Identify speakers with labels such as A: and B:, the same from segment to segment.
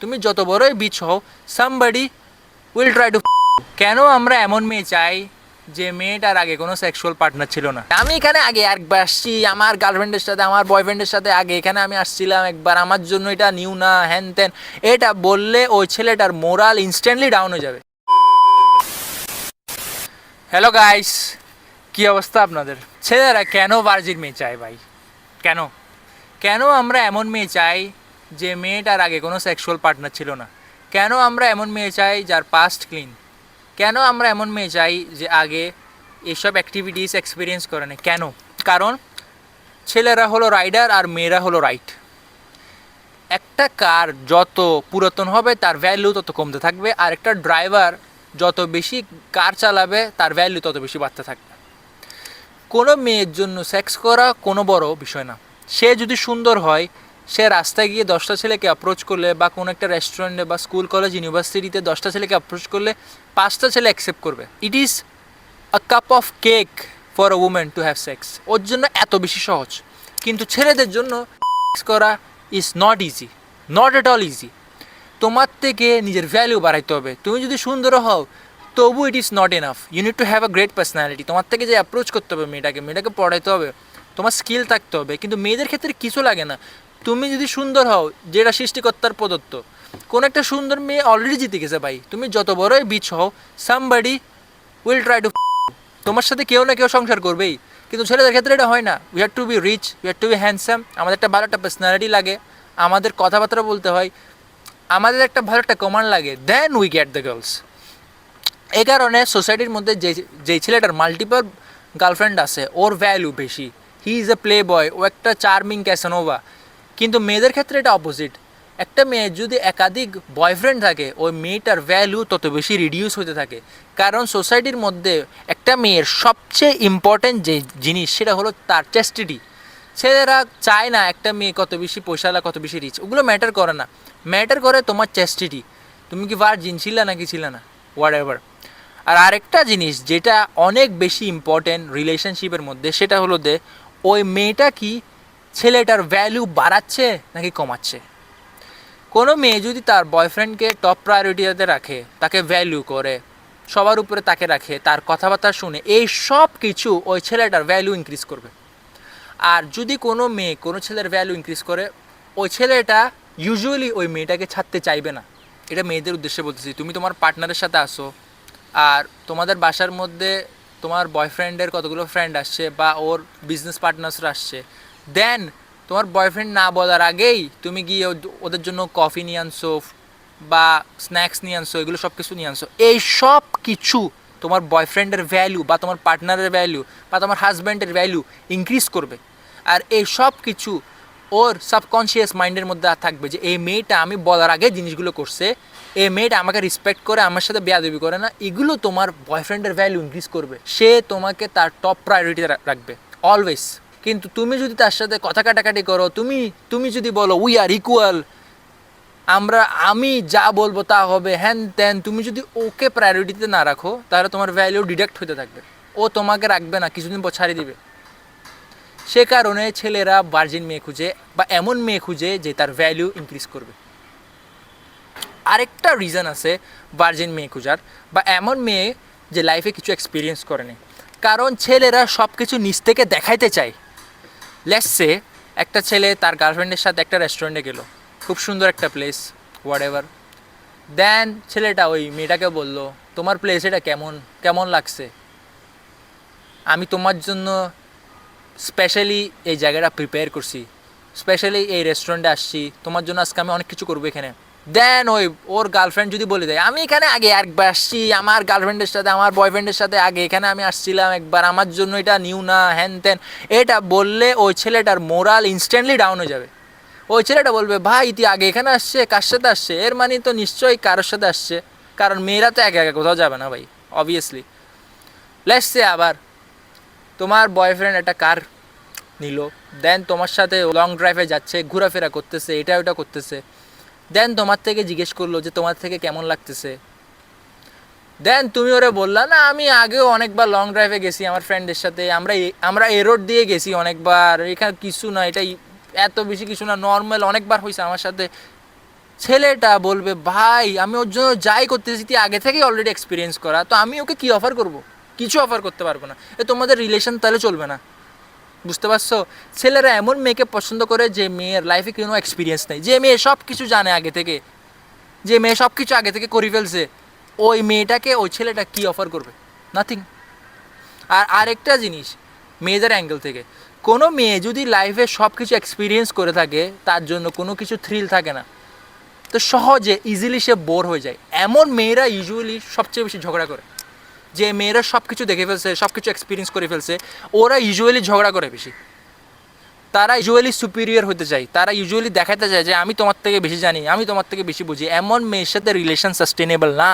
A: তুমি যত বড়ই বিচ হও সামবডি উইল ট্রাই টু। কেন আমরা এমন মেয়ে চাই যে মেয়েটার আগে কোনো সেক্সুয়াল পার্টনার ছিল না? আমি এখানে আগে একবার আসছি আমার গার্লফ্রেন্ডের সাথে, আমার বয়ফ্রেন্ডের সাথে, আগে এখানে আমি আসছিলাম একবার, আমার জন্য এটা নিউ না, হ্যান ত্যান, এটা বললে ওই ছেলেটার মোরাল ইনস্ট্যান্টলি ডাউন হয়ে যাবে। হ্যালো গাইস, কি অবস্থা আপনাদের? ছেলেরা কেন ভার্জিন মেয়ে চায় ভাই? কেন কেন আমরা এমন মেয়ে চাই যে মেয়েটার আগে কোনো সেক্সুয়াল পার্টনার ছিল না? কেন আমরা এমন মেয়ে চাই যার পাস্ট ক্লিন? কেন আমরা এমন মেয়ে চাই যে আগে এসব অ্যাক্টিভিটিস এক্সপিরিয়েন্স করে না? কেন? কারণ ছেলেরা হলো রাইডার আর মেয়েরা হলো রাইট। একটা কার যত পুরাতন হবে তার ভ্যালু তত কমতে থাকবে, আর একটা ড্রাইভার যত বেশি কার চালাবে তার ভ্যালু তত বেশি বাড়তে থাকবে। কোনো মেয়ের জন্য সেক্স করা কোনো বড় বিষয় না। সে যদি সুন্দর হয়, সে রাস্তায় গিয়ে 10টা ছেলেকে অ্যাপ্রোচ করলে, বা কোনো একটা রেস্টুরেন্টে বা স্কুল কলেজ ইউনিভার্সিটিতে 10টা ছেলেকে অ্যাপ্রোচ করলে 5টা ছেলে অ্যাকসেপ্ট করবে। It is a cup of cake for a women to have sex. ওর জন্য এত বেশি সহজ। কিন্তু ছেলেদের জন্য সেক্স করা is not easy, not at all easy. তোমার থেকে নিজের ভ্যালু বাড়াইতে হবে। তুমি যদি সুন্দর হও তবু it is not enough, you need to have a great personality. তোমার থেকে যে অ্যাপ্রোচ করতে হবে মেয়েটাকে পড়াইতে হবে, তোমার স্কিল থাকতে হবে। কিন্তু মেয়েদের ক্ষেত্রে কিছু লাগে না। তুমি যদি সুন্দর হও, যেটা সৃষ্টিকর্তার প্রদত্ত, কোনো একটা সুন্দর মেয়ে অলরেডি জিতে গেছে ভাই। তুমি যত বড়ই বিচ হও, সামবডি উইল ট্রাই টু। তোমার সাথে কেউ না কেউ সংসার করবেই। কিন্তু ছেলেদের ক্ষেত্রে এটা হয় না। We have to be rich, we have to be handsome, আমাদের একটা ভালো একটা পার্সোনালিটি লাগে, আমাদের কথাবার্তা বলতে হয়, আমাদের একটা ভালো একটা কমান্ড লাগে, then we get the girls. এই কারণে সোসাইটির মধ্যে যেই ছেলেটার মাল্টিপল গার্লফ্রেন্ড আছে ওর ভ্যালু বেশি, হি ইজ এ প্লে বয়, ও একটা চার্মিং ক্যাসানোভা। কিন্তু মেয়েদের ক্ষেত্রে এটা অপোজিট। একটা মেয়ের যদি একাধিক বয়ফ্রেন্ড থাকে, ওই মেয়েটার ভ্যালু তত বেশি রিডিউস হতে থাকে। কারণ সোসাইটির মধ্যে একটা মেয়ের সবচেয়ে ইম্পর্ট্যান্ট যে জিনিস সেটা হলো তার চেস্টিটি। ছেলেরা চায় না একটা মেয়ে কত বেশি পয়সাওয়ালা, কত বেশি রিচ, ওগুলো ম্যাটার করে না। ম্যাটার করে তোমার চেস্টিটি, তুমি কি ভার্জিন ছিল নাকি ছিল না, হোয়াট এভার। আর আরেকটা জিনিস যেটা অনেক বেশি ইম্পর্টেন্ট রিলেশনশিপের মধ্যে, সেটা হলো যে ওই মেয়েটা কি ছেলেটার ভ্যালু বাড়াচ্ছে নাকি কমাচ্ছে। কোনো মেয়ে যদি তার বয়ফ্রেন্ডকে টপ প্রায়োরিটিতে রাখে, তাকে ভ্যালু করে, সবার উপরে তাকে রাখে, তার কথাবার্তা শুনে, এই সব কিছু ওই ছেলেটার ভ্যালু ইনক্রিজ করবে। আর যদি কোনো মেয়ে কোনো ছেলের ভ্যালু ইনক্রিজ করে, ওই ছেলেটা ইউজুয়ালি ওই মেয়েটাকে ছাড়তে চাইবে না। এটা মেয়েদের উদ্দেশ্যে বলতেছি। তুমি তোমার পার্টনারের সাথে আসো, আর তোমাদের বাসার মধ্যে তোমার বয়ফ্রেন্ডের কতগুলো ফ্রেন্ড আসছে বা ওর বিজনেস পার্টনার্সরা আসছে, দেন তোমার বয়ফ্রেন্ড না বলার আগেই তুমি গিয়ে ওদের জন্য কফি নিয়ে আনছো বা স্ন্যাক্স নিয়ে আনছো, এগুলো সব কিছু নিয়ে আনছো। এই সব কিছু তোমার বয়ফ্রেন্ডের ভ্যালু বা তোমার পার্টনারের ভ্যালু বা তোমার হাজব্যান্ডের ভ্যালু ইনক্রিজ করবে। আর এই সব কিছু ওর সাবকনশিয়াস মাইন্ডের মধ্যে থাকবে যে এই মেয়েটা আমি বলার আগে জিনিসগুলো করছে, এই মেয়েটা আমাকে রেসপেক্ট করে, আমার সাথে বেয়াদবি করে না। এগুলো তোমার বয়ফ্রেন্ডের ভ্যালু ইনক্রিজ করবে। সে তোমাকে তার টপ প্রায়োরিটি রাখবে অলওয়েজ। কিন্তু তুমি যদি তার সাথে কথা কাটাকাটি করো, তুমি যদি বলো উই আর ইকুয়াল, আমি যা বলবো তা হবে, হ্যান ত্যান, তুমি যদি ওকে প্রায়োরিটিতে না রাখো, তাহলে তোমার ভ্যালু ডিডাক্ট হতে থাকবে। ও তোমাকে রাখবে না, কিছুদিন পর ছাড়িয়ে দিবে। সে কারণে ছেলেরা ভার্জিন মেয়ে খুঁজে বা এমন মেয়ে খুঁজে যে তার ভ্যালু ইনক্রিজ করবে। আরেকটা রিজন আছে ভার্জিন মেয়ে খোঁজার বা এমন মেয়ে যে লাইফে কিছু এক্সপিরিয়েন্স করেনি। কারণ ছেলেরা সব কিছু নিজ থেকে দেখাইতে চায়। লেটস সে একটা ছেলে তার গার্লফ্রেন্ডের সাথে একটা রেস্টুরেন্টে গেল, খুব সুন্দর একটা প্লেস, হোয়াট এভার। দেন ছেলেটা ওই মেয়েটাকে বলল, তোমার প্লেস এটা কেমন কেমন লাগছে, আমি তোমার জন্য স্পেশালি এই জায়গাটা প্রিপেয়ার করছি, স্পেশালি এই রেস্টুরেন্টে আসছি, তোমার জন্য আজকে আমি অনেক কিছু করবো এখানে। দেন ওর গার্লফ্রেন্ড যদি বলে দেয়, আমি এখানে আগে একবার আসছি আমার গার্লফ্রেন্ডের সাথে, আমার বয়ফ্রেন্ডের সাথে, আগে এখানে আমি আসছিলাম একবার, আমার জন্য এটা নিউ না, হ্যান ত্যান, এটা বললে ওই ছেলেটার মোরাল ইনস্ট্যান্টলি ডাউন হয়ে যাবে। ওই ছেলেটা বলবে, ভাই তুই আগে এখানে আসছে, কার সাথে আসছে, এর মানে তো নিশ্চয়ই কারোর সাথে আসছে। কারণ মেয়েরা তো একা একা কোথাও যাবে না ভাই, অবভিয়াসলি। লেটস সে আবার তোমার বয়ফ্রেন্ড একটা কার নিল, দেন তোমার সাথে লং ড্রাইভে যাচ্ছে, ঘোরাফেরা করতেছে, এটা ওটা করতেছে। দেন তোমার থেকে জিজ্ঞেস করলো যে তোমার থেকে কেমন লাগতেছে। দেন তুমি ওরে বললা, না আমি আগেও অনেকবার লং ড্রাইভে গেছি আমার ফ্রেন্ডের সাথে, আমরা এ রোড দিয়ে গেছি অনেকবার, এখানে কিছু না, এটাই এত বেশি কিছু না, নর্মাল, অনেকবার হয়েছে আমার সাথে। ছেলেটা বলবে ভাই আমি ওর জন্য যাই করতেছি তুই আগে থেকেই অলরেডি এক্সপিরিয়েন্স করা, তো আমি ওকে কী অফার করব? কিছু অফার করতে পারবো না। তোমাদের রিলেশন তাহলে চলবে না। বুঝতে পারছো? ছেলেরা এমন মেয়েকে পছন্দ করে যে মেয়ের লাইফে কোনো এক্সপিরিয়েন্স নেই, যে মেয়ে সব কিছু জানে আগে থেকে, যে মেয়ে সব কিছু আগে থেকে করে ফেলছে। ওই মেয়েটাকে ওই ছেলেটা কী অফার করবে? নাথিং। আর আরেকটা জিনিস, মেয়েদের অ্যাঙ্গেল থেকে, কোনো মেয়ে যদি লাইফে সব কিছু এক্সপিরিয়েন্স করে থাকে, তার জন্য কোনো কিছু থ্রিল থাকে না, তো সহজে ইজিলি সে বোর হয়ে যায়। এমন মেয়েরা ইউজুয়ালি সবচেয়ে বেশি ঝগড়া করে। যে মেয়েরা সব কিছু দেখে ফেলছে, সব কিছু এক্সপিরিয়েন্স করে ফেলছে, ওরা ইউজুয়ালি ঝগড়া করে বেশি। তারা ইউজুয়ালি সুপিরিয়র হতে চায়, তারা ইউজুয়ালি দেখাতে চায় যে আমি তোমার থেকে বেশি জানি, আমি তোমার থেকে বেশি বুঝি। এমন মেয়ের সাথে রিলেশন সাস্টেনেবল না,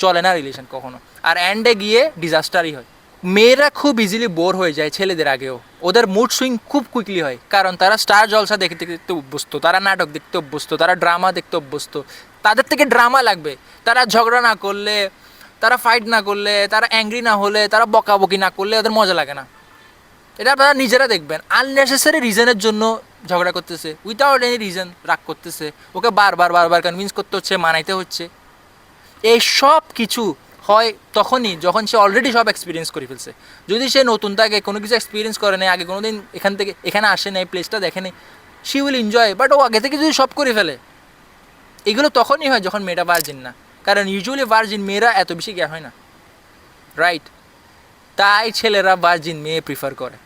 A: চলে না রিলেশন কখনো, আর এন্ডে গিয়ে ডিজাস্টারই হয়। মেয়েরা খুব ইজিলি বোর হয়ে যায় ছেলেদের আগেও, ওদের মুড সুইং খুব কুইকলি হয়, কারণ তারা স্টার জলসা দেখতে দেখতে অভ্যস্ত, তারা নাটক দেখতে অভ্যস্ত, তারা ড্রামা দেখতে অভ্যস্ত। তাদের থেকে ড্রামা লাগবে, তারা ঝগড়া না করলে, তারা ফাইট না করলে, তারা অ্যাংরি না হলে, তারা বকাবকি না করলে ওদের মজা লাগে না। এটা আপনারা নিজেরা দেখবেন, আননেসেসারি রিজনের জন্য ঝগড়া করতেছে, উইথাউট এনি রিজন রাগ করতেছে, ওকে বারবার বারবার কনভিন্স করতে হচ্ছে, মানাইতে হচ্ছে। এই সব কিছু হয় তখনই যখন সে অলরেডি সব এক্সপিরিয়েন্স করে ফেলছে। যদি সে নতুন থাকে, কোনো কিছু এক্সপিরিয়েন্স করে নেই, আগে কোনো দিন এখান থেকে এখানে আসে নেই, প্লেসটা দেখে নেই, শি উইল এনজয়। বাট ও আগে থেকে যদি সব করে ফেলে, এগুলো তখনই হয় যখন মেয়েটা ভার্জিন না। কারণ ইউজুয়ালি ভার্জিন মেয়েরা এত বেশি জ্ঞান হয় না, রাইট? তাই ছেলেরা ভার্জিন মেয়ে প্রিফার করে।